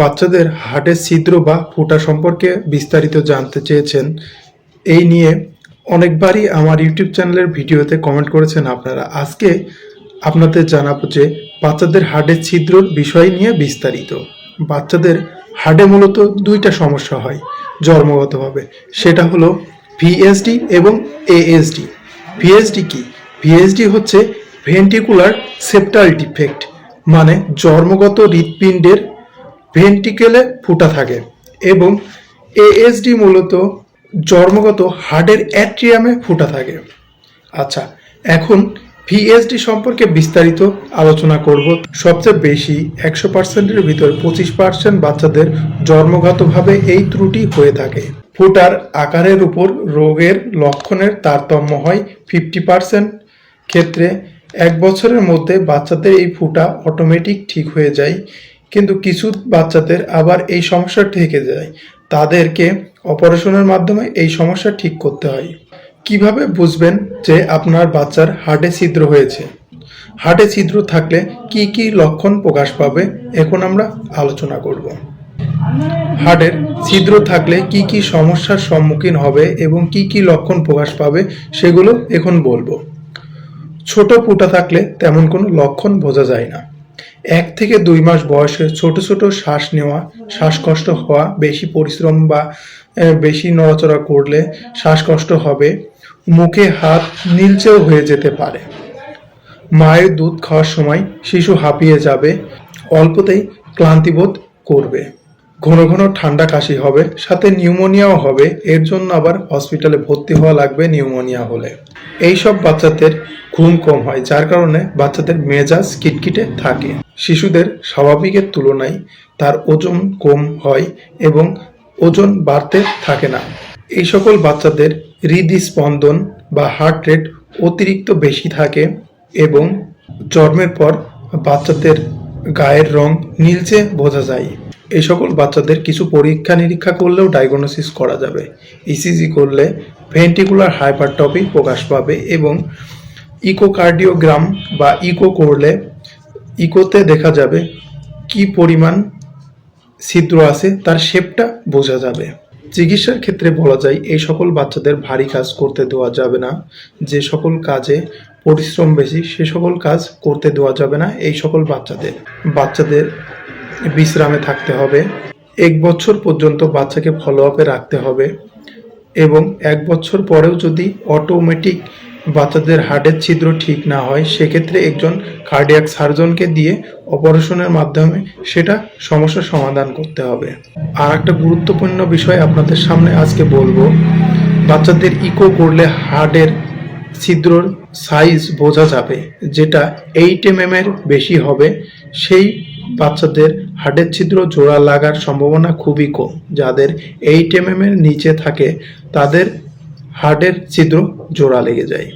বাচ্চাদের হার্টের ছিদ্র বা ফুটা সম্পর্কে বিস্তারিত জানতে চেয়েছেন। এই নিয়ে অনেকবারই আমার ইউটিউব চ্যানেলের ভিডিওতে কমেন্ট করেছেন আপনারা। আজকে আপনাদের জানাবো যে বাচ্চাদের হার্টের ছিদ্রর বিষয় নিয়ে বিস্তারিত। বাচ্চাদের হার্টে মূলত দুইটা সমস্যা হয় জন্মগতভাবে, সেটা হলো ভিএসডি এবং এএসডি। ভিএসডি কি? ভিএসডি হচ্ছে ভেন্ট্রিকুলার সেপ্টাল ডিফেক্ট, মানে জন্মগত হৃৎপিণ্ডের ভেন্ট্রিকেলে ফুটা থাকে, এবং এএসডি মূলত জন্মগত হার্টের অ্যাট্রিয়ামে ফুটা থাকে। আচ্ছা, এখন ভিএসডি সম্পর্কে বিস্তারিত আলোচনা করব। সবচেয়ে বেশি 100%-এর ভিতর 25% বাচ্চাদের জন্মগতভাবে এই ত্রুটি হয়ে থাকে। ফুটার আকারের উপর রোগের লক্ষণের তারতম্য হয়। 50% ক্ষেত্রে 1 বছরের মধ্যে বাচ্চাদের এই ফুটা অটোমেটিক ঠিক হয়ে যায়, কিন্তু কিছু বাচ্চাদের আবার এই সমস্যা থেকে যায়। তাদেরকে অপারেশনের মাধ্যমে এই সমস্যা ঠিক করতে হয়। কিভাবে বুঝবেন যে আপনার বাচ্চার হার্টে ছিদ্র হয়েছে? হার্টে ছিদ্র থাকলে কি কি লক্ষণ প্রকাশ পাবে এখন আমরা আলোচনা করব। হার্টের ছিদ্র থাকলে কি কি সমস্যার সম্মুখীন হবে এবং কি কি লক্ষণ প্রকাশ পাবে সেগুলো এখন বলবো। ছোট ফুটা থাকলে তেমন কোনো লক্ষণ বোঝা যায় না। 1 থেকে 2 মাস বয়সে ছোট ছোট শ্বাস নেওয়া, শ্বাসকষ্ট হওয়া, বেশি পরিশ্রম বা বেশি নড়াচড়া করলে শ্বাসকষ্ট হবে, মুখে হাত নীলচেও হয়ে যেতে পারে। মায়ের দুধ খাওয়ার সময় শিশু হাঁপিয়ে যাবে, অল্পতেই ক্লান্তিবোধ করবে, ঘন ঘন ঠান্ডা কাশি হবে, সাথে নিউমোনিয়াও হবে। এর জন্য আবার হসপিটালে ভর্তি হওয়া লাগবে নিউমোনিয়া হলে। এইসব বাচ্চাদের ঘুম কম হয়, যার কারণে বাচ্চাদের মেজাজ খিটখিটে থাকে। শিশুদের স্বাভাবিকের তুলনায় তার ওজন কম হয় এবং ওজন বাড়তে থাকে না। এই সকল বাচ্চাদের হৃদস্পন্দন বা হার্ট রেট অতিরিক্ত বেশি থাকে এবং জন্মের পর বাচ্চাদের গায়ের রং নীলচে বোঝা যায়। এই সকল বাচ্চাদের কিছু পরীক্ষা নিরীক্ষা করলেও ডায়াগনোসিস করা যাবে। ইসিজি করলে ভেন্ট্রিকুলার হাইপারট্রফি প্রকাশ পাবে এবং ইকোকার্ডিওগ্রাম বা ইকো করলে ইকোতে দেখা যাবে কি পরিমাণ ছিদ্র আছে, তার শেপটা বোঝা যাবে। চিকিৎসার ক্ষেত্রে বলা যায় এই সকল বাচ্চাদের ভারী কাজ করতে দেওয়া যাবে না। যে সকল কাজে পরিশ্রম বেশি সে সকল কাজ করতে দেওয়া যাবে না। এই সকল বাচ্চাদের বিশ্রামে থাকতে হবে। 1 বছর পর্যন্ত বাচ্চাকে ফলো আপে রাখতে হবে এবং 1 বছর পরেও যদি অটোমেটিক বাচ্চাদের হার্টের ছিদ্র ঠিক না হয়, সেক্ষেত্রে একজন কার্ডিয়াক সার্জনকে দিয়ে অপারেশনের মাধ্যমে সেটা সমস্যার সমাধান করতে হবে। আর একটা গুরুত্বপূর্ণ বিষয় আপনাদের সামনে আজকে বলবো। বাচ্চাদের ইকো করলে হার্টের ছিদ্রর সাইজ বোঝা যাবে, যেটা 8 mm এর বেশি হবে। সেই বাচ্চাদের হার্টের ছিদ্র জোড়া লাগার সম্ভাবনা খুবই কম। যাদের 8 mm এর নিচে থাকে তাদের হার্টের ছিদ্র জোড়া লেগে যায়।